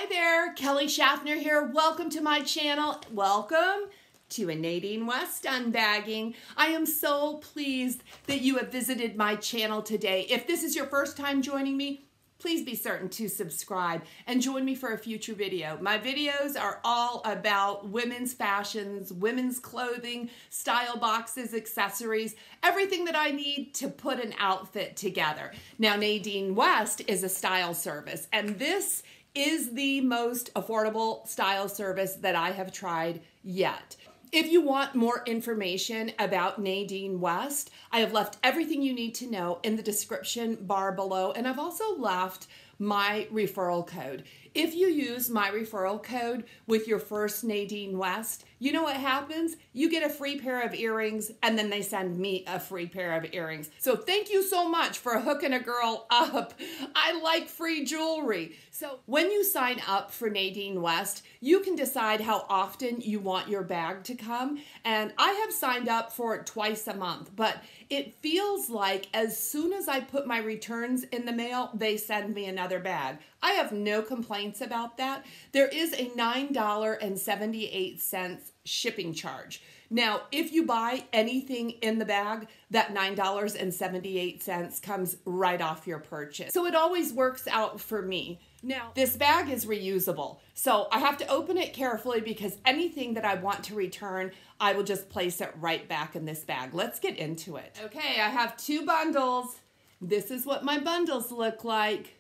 Hi there, Kelly Shaffner here. Welcome to my channel. Welcome to a Nadine West unbagging. I am so pleased that you have visited my channel today. If this is your first time joining me, please be certain to subscribe and join me for a future video. My videos are all about women's fashions, women's clothing, style boxes, accessories, everything that I need to put an outfit together. Now, Nadine West is a style service, and this is the most affordable style service that I have tried yet. If you want more information about Nadine West, I have left everything you need to know in the description bar below, and I've also left my referral code. If you use my referral code with your first Nadine West, you know what happens? You get a free pair of earrings, and then they send me a free pair of earrings. So thank you so much for hooking a girl up. I like free jewelry. So when you sign up for Nadine West, you can decide how often you want your bag to come. And I have signed up for it twice a month, but it feels like as soon as I put my returns in the mail, they send me another bag. I have no complaints about that. There is a $9.78 shipping charge. Now, if you buy anything in the bag, that $9.78 comes right off your purchase. So it always works out for me. Now, this bag is reusable, so I have to open it carefully because anything that I want to return, I will just place it right back in this bag. Let's get into it. Okay, I have two bundles. This is what my bundles look like.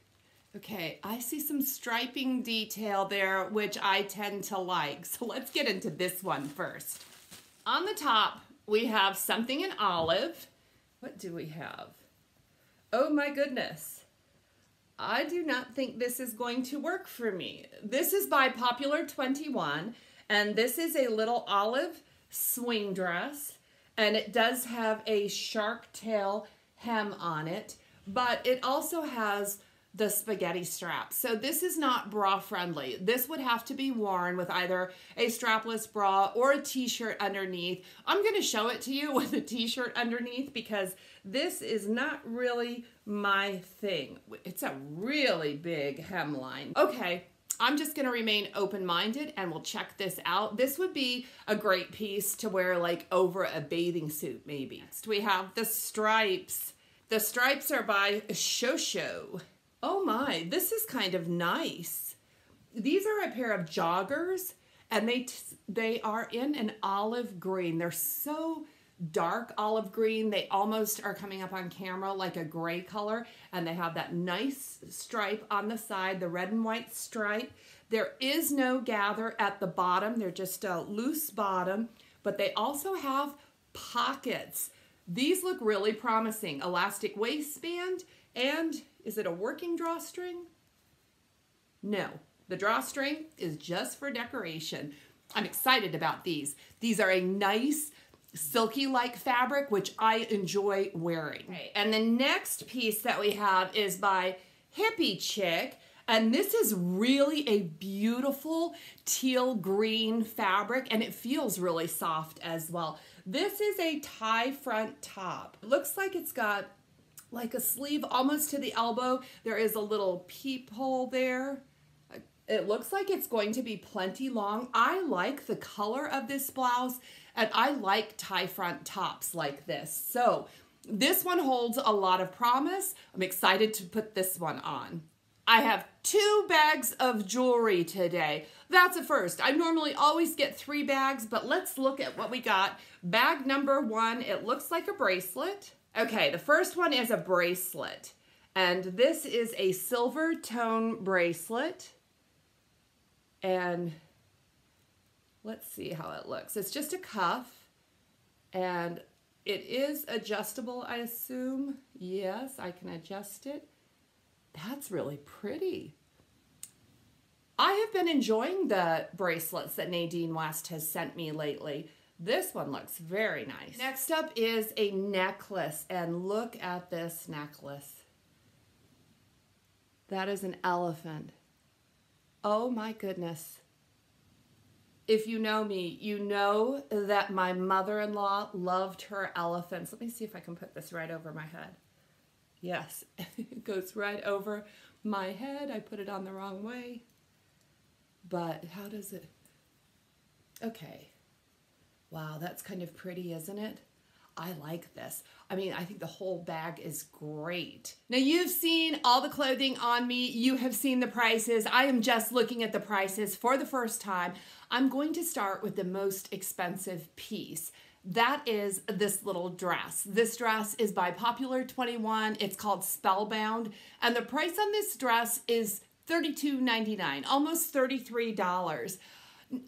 Okay, I see some striping detail there, which I tend to like. So let's get into this one first. On the top, we have something in olive. What do we have? Oh my goodness. I do not think this is going to work for me. This is by Popular 21, and this is a little olive swing dress, and it does have a shark tail hem on it, but it also has the spaghetti strap. So this is not bra friendly. This would have to be worn with either a strapless bra or a t-shirt underneath. I'm gonna show it to you with a t-shirt underneath because this is not really my thing. It's a really big hemline. Okay, I'm just gonna remain open-minded and we'll check this out. This would be a great piece to wear like over a bathing suit maybe. Next we have the stripes. The stripes are by Shosho. Oh my, this is kind of nice. These are a pair of joggers, and they are in an olive green. They're so dark olive green. They almost are coming up on camera like a gray color, and they have that nice stripe on the side, the red and white stripe. There is no gather at the bottom. They're just a loose bottom, but they also have pockets. These look really promising. Elastic waistband, and is it a working drawstring? No, the drawstring is just for decoration. I'm excited about these. These are a nice silky-like fabric, which I enjoy wearing. Okay, and the next piece that we have is by Hippie Chick, and this is really a beautiful teal green fabric, and it feels really soft as well. This is a tie front top. It looks like it's got like a sleeve almost to the elbow. There is a little peephole there. It looks like it's going to be plenty long. I like the color of this blouse, and I like tie front tops like this. So this one holds a lot of promise. I'm excited to put this one on. I have 2 bags of jewelry today. That's a first. I normally always get 3 bags, but let's look at what we got. Bag number 1, it looks like a bracelet. Okay, the first one is a bracelet, and this is a Silvertone bracelet, and let's see how it looks. It's just a cuff, and it is adjustable, I assume. Yes, I can adjust it. That's really pretty. I have been enjoying the bracelets that Nadine West has sent me lately. This one looks very nice. Next up is a necklace, and look at this necklace. That is an elephant. Oh my goodness. If you know me, you know that my mother-in-law loved her elephants. Let me see if I can put this right over my head. Yes, it goes right over my head. I put it on the wrong way. but how does it, okay. Wow, that's kind of pretty, isn't it? I like this. I mean, I think the whole bag is great. Now you've seen all the clothing on me. You have seen the prices. I am just looking at the prices for the first time. I'm going to start with the most expensive piece. That is this little dress. This dress is by Popular 21. It's called Spellbound. And the price on this dress is $32.99, almost $33.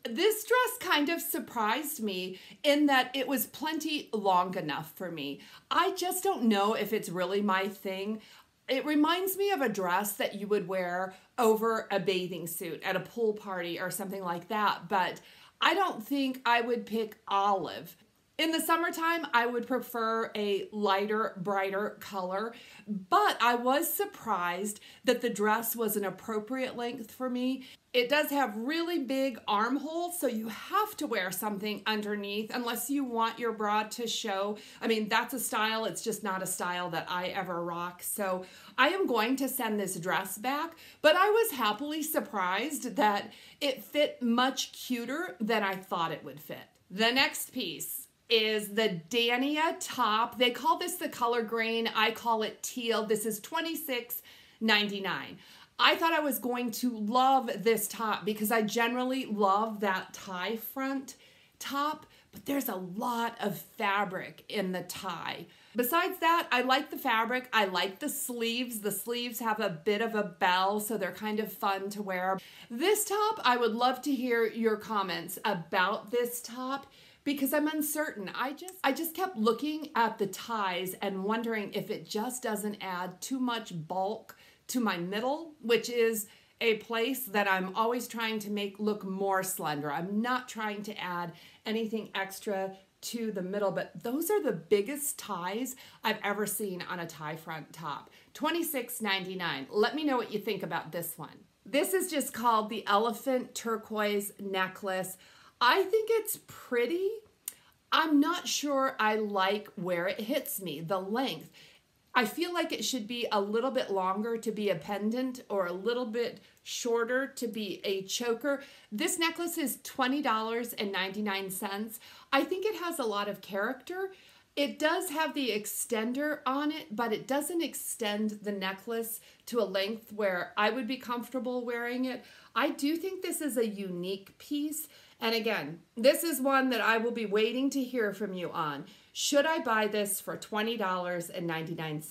This dress kind of surprised me in that it was plenty long enough for me. I just don't know if it's really my thing. It reminds me of a dress that you would wear over a bathing suit at a pool party or something like that, but I don't think I would pick olive. In the summertime, I would prefer a lighter, brighter color, but I was surprised that the dress was an appropriate length for me. It does have really big armholes, so you have to wear something underneath unless you want your bra to show. I mean, that's a style. It's just not a style that I ever rock. So I am going to send this dress back, but I was happily surprised that it fit much cuter than I thought it would fit. The next piece is the Dania top. They call this the color green. I call it teal. This is $26.99. I thought I was going to love this top because I generally love that tie front top, but there's a lot of fabric in the tie. Besides that, I like the fabric. I like the sleeves. The sleeves have a bit of a bell, so they're kind of fun to wear. This top, I would love to hear your comments about this top, because I'm uncertain. I just kept looking at the ties and wondering if it just doesn't add too much bulk to my middle, which is a place that I'm always trying to make look more slender. I'm not trying to add anything extra to the middle, but those are the biggest ties I've ever seen on a tie front top. $26.99. Let me know what you think about this one. This is just called the Elephant Turquoise Necklace. I think it's pretty. I'm not sure I like where it hits me, the length. I feel like it should be a little bit longer to be a pendant or a little bit shorter to be a choker. This necklace is $20.99. I think it has a lot of character. It does have the extender on it, but it doesn't extend the necklace to a length where I would be comfortable wearing it. I do think this is a unique piece. And again, this is one that I will be waiting to hear from you on. Should I buy this for $20.99?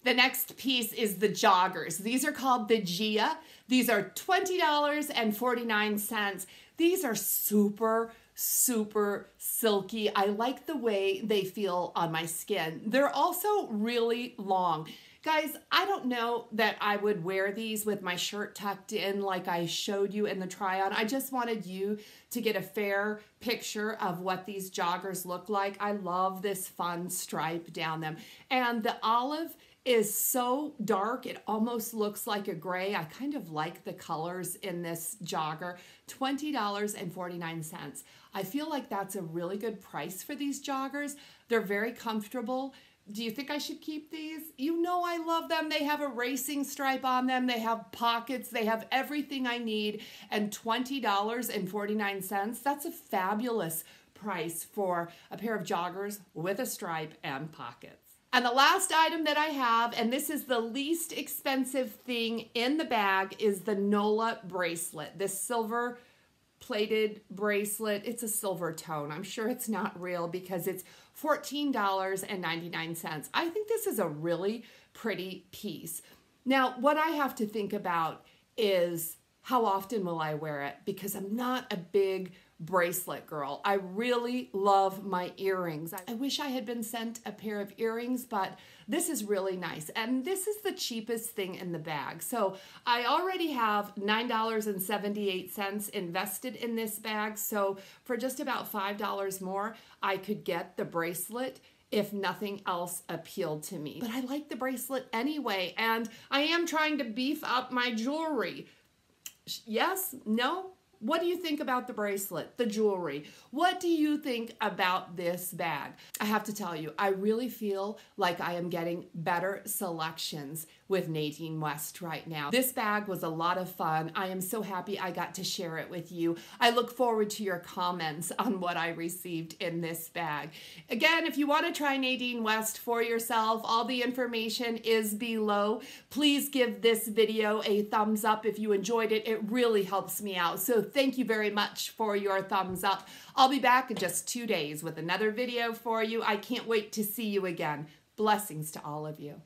The next piece is the joggers. These are called the Gia. These are $20.49. These are super silky. I like the way they feel on my skin. They're also really long. Guys, I don't know that I would wear these with my shirt tucked in like I showed you in the try-on. I just wanted you to get a fair picture of what these joggers look like. I love this fun stripe down them. And the olive is so dark, it almost looks like a gray. I kind of like the colors in this jogger. $20.49. I feel like that's a really good price for these joggers. They're very comfortable. Do you think I should keep these? You know I love them. They have a racing stripe on them. They have pockets. They have everything I need. And $20.49, that's a fabulous price for a pair of joggers with a stripe and pockets. And the last item that I have, and this is the least expensive thing in the bag, is the Nola bracelet. This silver plated bracelet. It's a Silvertone. I'm sure it's not real because it's $14.99. I think this is a really pretty piece. Now, what I have to think about is how often will I wear it, because I'm not a big bracelet girl. I really love my earrings. I wish I had been sent a pair of earrings, but this is really nice. And this is the cheapest thing in the bag. So I already have $9.78 invested in this bag. So for just about $5 more, I could get the bracelet if nothing else appealed to me. But I like the bracelet anyway, and I am trying to beef up my jewelry. Yes? No? What do you think about the bracelet, the jewelry? What do you think about this bag? I have to tell you, I really feel like I am getting better selections with with Nadine West right now. This bag was a lot of fun. I am so happy I got to share it with you. I look forward to your comments on what I received in this bag. Again, if you want to try Nadine West for yourself, all the information is below. Please give this video a thumbs up if you enjoyed it. It really helps me out. So thank you very much for your thumbs up. I'll be back in just 2 days with another video for you. I can't wait to see you again. Blessings to all of you.